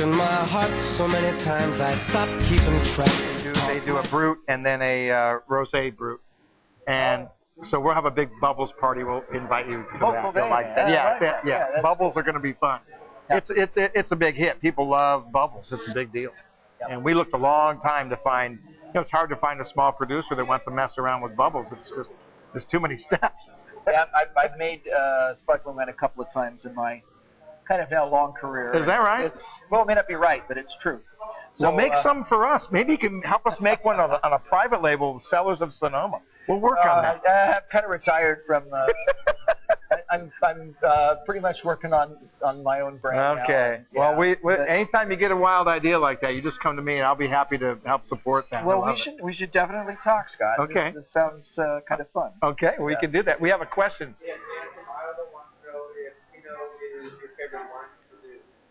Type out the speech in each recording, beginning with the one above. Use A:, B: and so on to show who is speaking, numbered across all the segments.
A: broken my heart so many times I stopped keeping track.
B: They do a brut and then a rosé brut, and so we'll have a big bubbles party. We'll invite you to that. You'll like that. Yeah. Bubbles are going to be fun. Yeah. It's a big hit. People love bubbles. It's a big deal. Yep. And we looked a long time to find. It's hard to find a small producer that wants to mess around with bubbles. It's just there's too many steps.
C: Yeah, I've made sparkling wine a couple of times in my kind of now long career.
B: Is that right?
C: Well, it may not be right, but it's true. So,
B: well, make some for us. Maybe you can help us make one on a private label, Cellars of Sonoma. We'll work on that.
C: I'm kind of retired from. I'm pretty much working on my own brand now.
B: Okay. Well, anytime you get a wild idea like that, you just come to me, and I'll be happy to help support that.
C: Well, we should definitely talk, Scott.
B: Okay.
C: This sounds kind of fun.
B: Okay, we can do that. We have a question.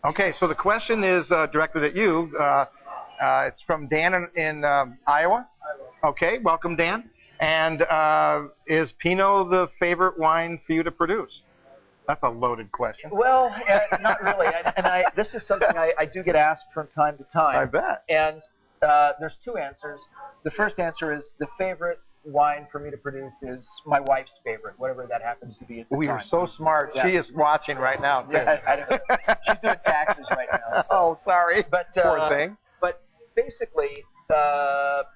B: Okay, so the question is directed at you. It's from Dan in Iowa. Okay, welcome, Dan. And is Pinot the favorite wine for you to produce? That's a loaded question.
C: Well, not really. This is something I do get asked from time to time.
B: I bet.
C: And there's two answers. The first answer is the favorite wine for me to produce is my wife's favorite, whatever that happens to be at the time.
B: You're so smart. Yeah. She is watching right now.
C: Yeah, I don't know. She's doing taxes right now. So.
B: Oh, sorry.
C: But,
B: poor thing.
C: But basically,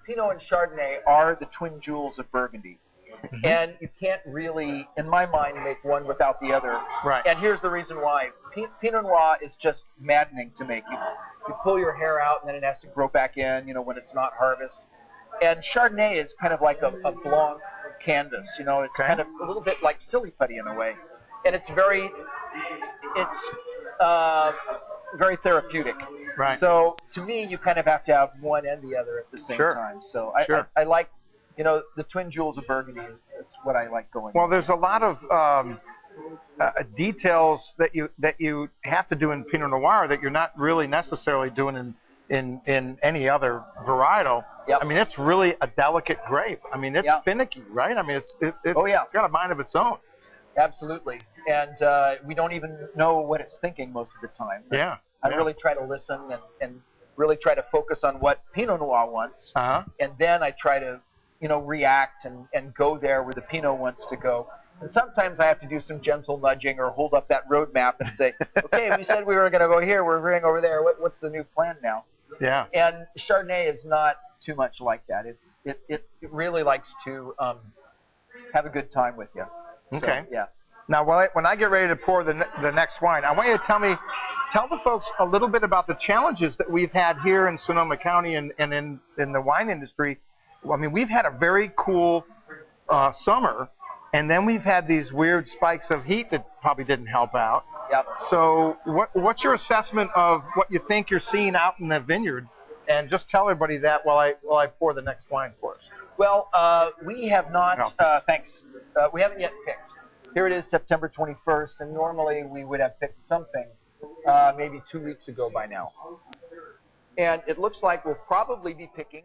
C: Pinot and Chardonnay are the twin jewels of Burgundy. Mm-hmm. And you can't really, in my mind, make one without the other.
B: Right.
C: And here's the reason why. Pinot Noir is just maddening to make. You pull your hair out, and then it has to grow back in, when it's not harvest. And Chardonnay is kind of like a blanc canvas. It's kind of a little bit like silly putty in a way. And it's very therapeutic.
B: Right.
C: So to me, you kind of have to have one and the other at the same time. So I like, the twin jewels of Burgundy is what I like going.
B: Well, there's a lot of details that you have to do in Pinot Noir that you're not really necessarily doing in any other varietal.
C: Yep.
B: I mean, it's really a delicate grape. I mean, it's finicky, right? I mean, it's got a mind of its own.
C: Absolutely. And we don't even know what it's thinking most of the time.
B: Yeah.
C: I really try to listen and really try to focus on what Pinot Noir wants. And then I try to, react and go there where the Pinot wants to go. And sometimes I have to do some gentle nudging or hold up that roadmap and say, okay, we said we were going to go here. We're going over there. What's the new plan now?
B: Yeah.
C: And Chardonnay is not too much like that. It really likes to have a good time with you.
B: Okay.
C: So, yeah. Now,
B: when I get ready to pour the next wine, I want you to tell the folks a little bit about the challenges that we've had here in Sonoma County and in the wine industry. I mean, we've had a very cool summer, and then we've had these weird spikes of heat that probably didn't help out.
C: Yep.
B: So what's your assessment of what you think you're seeing out in the vineyard? And just tell everybody that while I pour the next wine for us.
C: Well, we have not, thanks. We haven't yet picked. Here it is, September 21st, and normally we would have picked something maybe 2 weeks ago by now. And it looks like we'll probably be picking